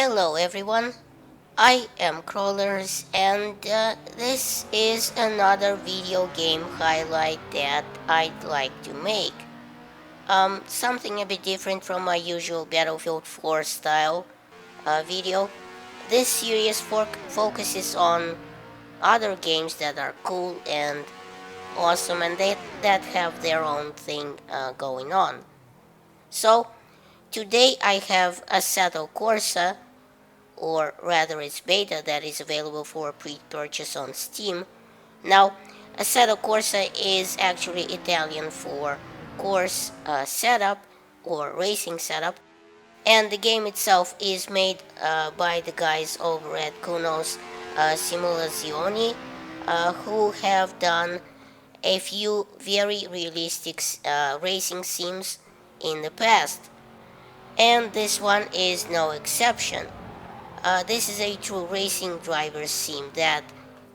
Hello everyone, I am Crawlers and this is another video game highlight that I'd like to make. Something a bit different from my usual Battlefield 4 style video. This series focuses on other games that are cool and awesome and that have their own thing going on. So, today I have Assetto Corsa, or rather its beta that is available for pre-purchase on Steam. Now, Assetto Corsa is actually Italian for course setup or racing setup, and the game itself is made by the guys over at Kunos Simulazioni, who have done a few very realistic racing sims in the past, and this one is no exception. This is a true racing driver sim that,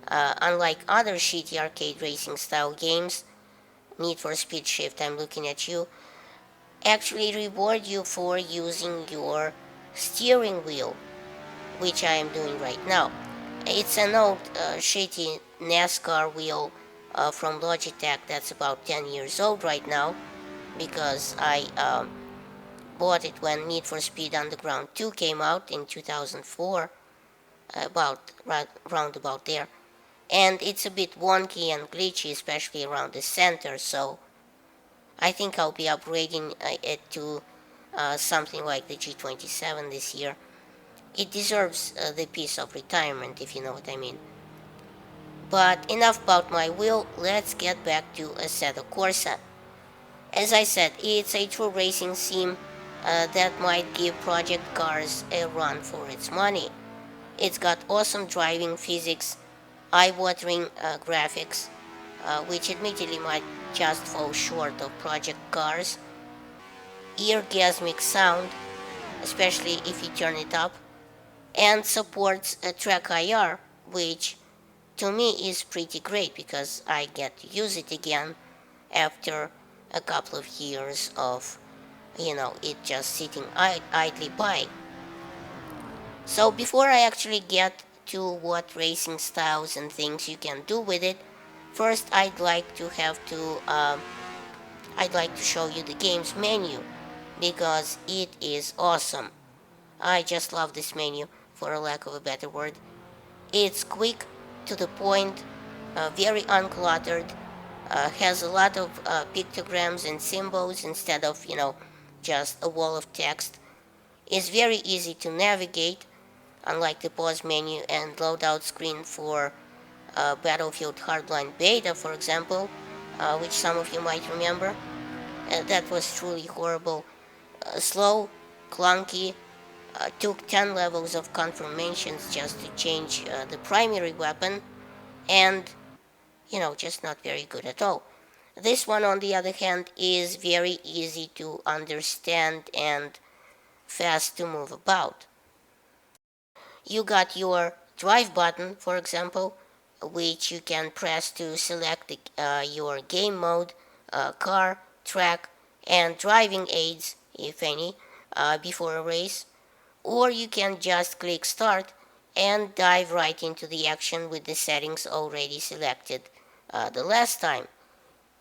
unlike other shitty arcade racing style games, Need for Speed Shift, I'm looking at you, actually reward you for using your steering wheel, which I am doing right now. It's an old shitty NASCAR wheel from Logitech that's about 10 years old right now because I bought it when Need for Speed Underground 2 came out in 2004, about round about there, and it's a bit wonky and glitchy, especially around the center. So I think I'll be upgrading it to something like the G27 this year. It deserves the piece of retirement, if you know what I mean. But enough about my wheel. Let's get back to Assetto Corsa. As I said, it's a true racing sim that might give Project Cars a run for its money. It's got awesome driving physics, eye-watering graphics, which admittedly might just fall short of Project Cars, eargasmic sound, especially if you turn it up, and supports a track IR, which to me is pretty great because I get to use it again after a couple of years of, it just sitting idly by. So before I actually get to what racing styles and things you can do with it, first I'd like to show you the game's menu because it is awesome. I just love this menu, for a lack of a better word. It's quick, to the point, very uncluttered, has a lot of pictograms and symbols instead of, just a wall of text. It's very easy to navigate, unlike the pause menu and loadout screen for Battlefield Hardline Beta, for example, which some of you might remember. That was truly horrible. Slow, clunky, took 10 levels of confirmations just to change the primary weapon, and, just not very good at all. This one, on the other hand, is very easy to understand and fast to move about. You got your drive button, for example, which you can press to select your game mode, car, track, and driving aids, if any, before a race. Or you can just click start and dive right into the action with the settings already selected the last time.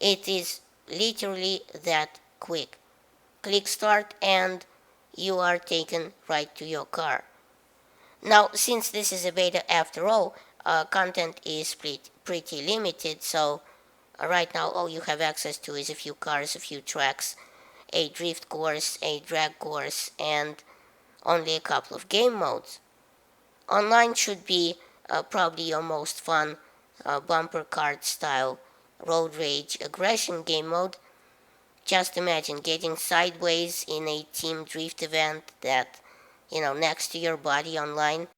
It is literally that quick. Click start and you are taken right to your car. Now, since this is a beta after all, content is pretty limited, so right now all you have access to is a few cars, a few tracks, a drift course, a drag course, and only a couple of game modes. Online should be probably your most fun bumper cart style road rage aggression game mode. Just imagine getting sideways in a team drift event that, next to your body online.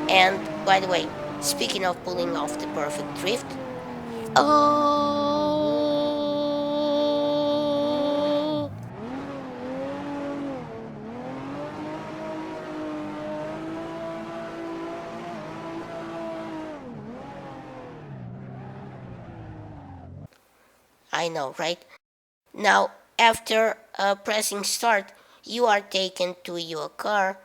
And by the way, speaking of pulling off the perfect drift, oh, I know, right? Now, after pressing start, you are taken to your car,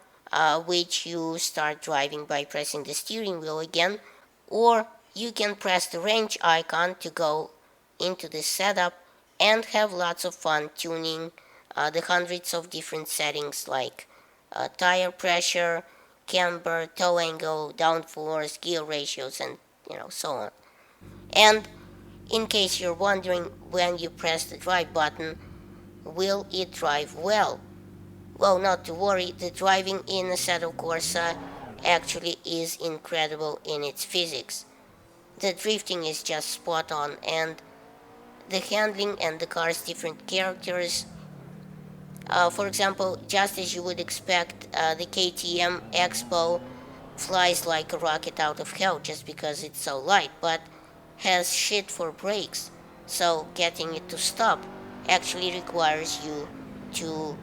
which you start driving by pressing the steering wheel again, or you can press the range icon to go into the setup and have lots of fun tuning the hundreds of different settings like tire pressure, camber, toe angle, downforce, gear ratios, and so on. And in case you're wondering, when you press the drive button, will it drive well? Well, not to worry, the driving in Assetto Corsa actually is incredible in its physics. The drifting is just spot on, and the handling and the car's different characters. For example, just as you would expect, the KTM Expo flies like a rocket out of hell just because it's so light, but has shit for brakes. So getting it to stop actually requires you to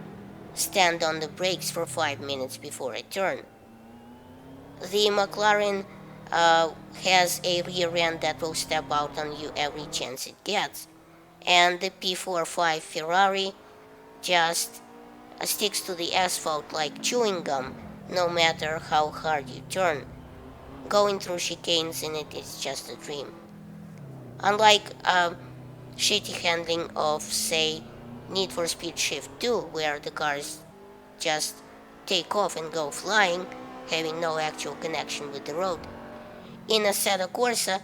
stand on the brakes for 5 minutes before a turn. The McLaren has a rear end that will step out on you every chance it gets, and the P45 Ferrari just sticks to the asphalt like chewing gum, no matter how hard you turn. Going through chicanes in it is just a dream. Unlike shitty handling of, say, Need for Speed Shift 2, where the cars just take off and go flying, having no actual connection with the road. In Assetto Corsa,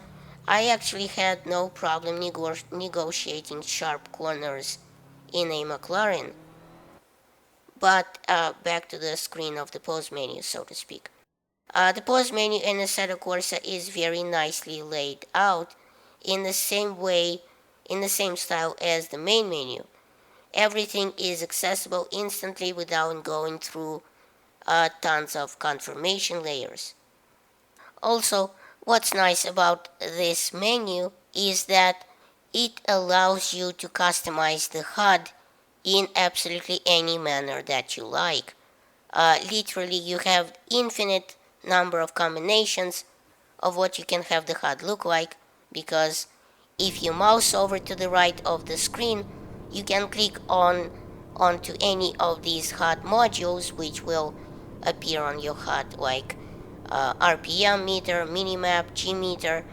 I actually had no problem negotiating sharp corners in a McLaren. But back to the screen of the pause menu, so to speak. The pause menu in Assetto Corsa is very nicely laid out in the same way, in the same style as the main menu. Everything is accessible instantly without going through tons of confirmation layers. Also, what's nice about this menu is that it allows you to customize the HUD in absolutely any manner that you like. Literally, you have infinite number of combinations of what you can have the HUD look like, because if you mouse over to the right of the screen, you can click onto any of these HUD modules which will appear on your HUD, like RPM meter, minimap, G meter,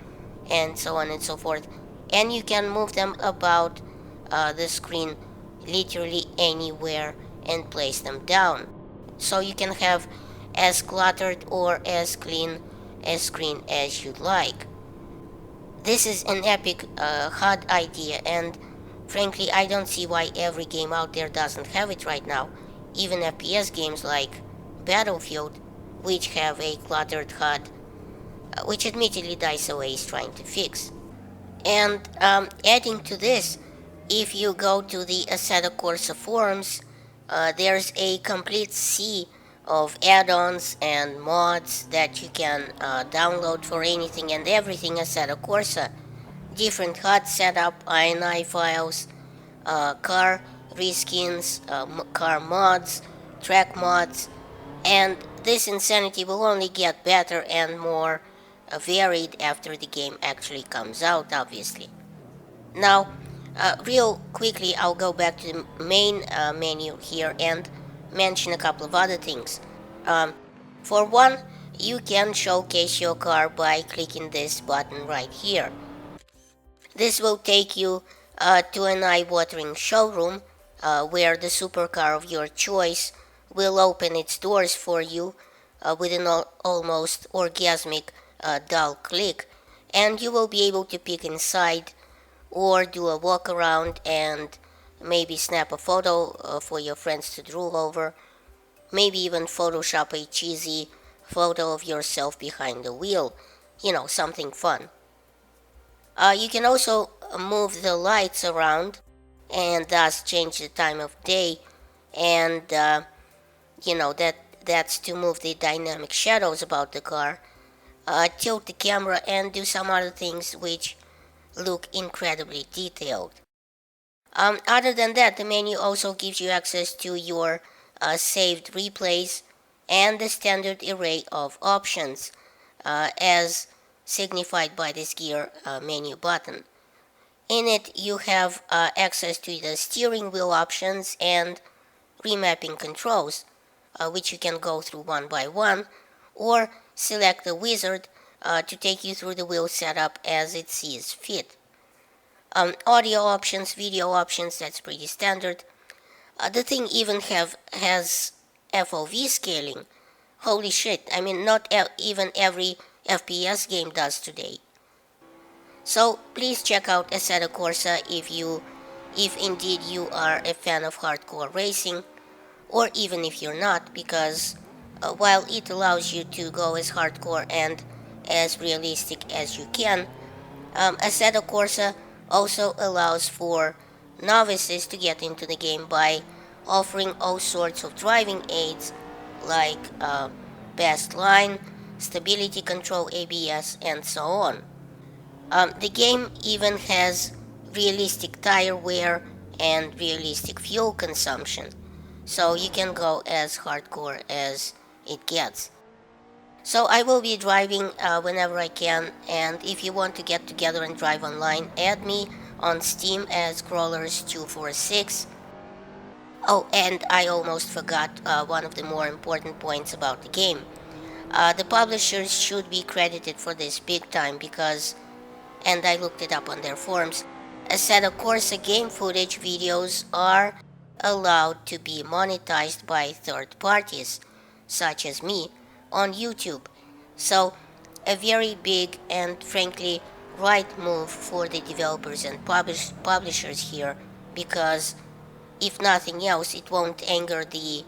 and so on and so forth. And you can move them about the screen literally anywhere and place them down. So you can have as cluttered or as clean a screen as you'd like. This is an epic HUD idea, and frankly, I don't see why every game out there doesn't have it right now. Even FPS games like Battlefield, which have a cluttered HUD, which admittedly DICE is trying to fix. And adding to this, if you go to the Assetto Corsa forums, there's a complete sea of add-ons and mods that you can download for anything and everything Assetto Corsa. Different HUD setup, INI files, car reskins, car mods, track mods, and this insanity will only get better and more varied after the game actually comes out, obviously. Now, real quickly, I'll go back to the main menu here and mention a couple of other things. Um, for one, you can showcase your car by clicking this button right here. This will take you to an eye-watering showroom where the supercar of your choice will open its doors for you with an almost orgasmic dull click, and you will be able to peek inside or do a walk around and maybe snap a photo for your friends to drool over, maybe even Photoshop a cheesy photo of yourself behind the wheel, something fun. You can also move the lights around and thus change the time of day, and that's to move the dynamic shadows about the car, tilt the camera, and do some other things which look incredibly detailed. Other than that, the menu also gives you access to your saved replays and the standard array of options, as signified by this gear menu button. In it, you have access to the steering wheel options and remapping controls, which you can go through one by one, or select the wizard to take you through the wheel setup as it sees fit. Audio options, video options, that's pretty standard. The thing even has FOV scaling. Holy shit, I mean, not even every FPS game does today. So please check out Assetto Corsa if indeed you are a fan of hardcore racing, or even if you're not, because while it allows you to go as hardcore and as realistic as you can, Assetto Corsa also allows for novices to get into the game by offering all sorts of driving aids like best line, stability control, ABS, and so on. The game even has realistic tire wear and realistic fuel consumption, so you can go as hardcore as it gets. So I will be driving whenever I can, and if you want to get together and drive online, add me on Steam as Crawlers246. Oh, and I almost forgot one of the more important points about the game. The publishers should be credited for this big time because, and I looked it up on their forums, Assetto Corsa game footage videos are allowed to be monetized by third parties, such as me, on YouTube. So, a very big and frankly right move for the developers and publishers here, because if nothing else, it won't anger the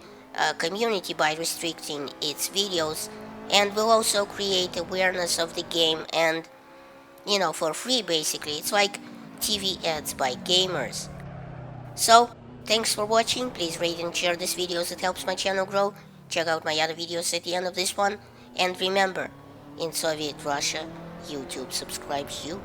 community by restricting its videos, and will also create awareness of the game and, for free basically. It's like TV ads by gamers. So, thanks for watching. Please rate and share this video as it helps my channel grow. Check out my other videos at the end of this one. And remember, in Soviet Russia, YouTube subscribes you.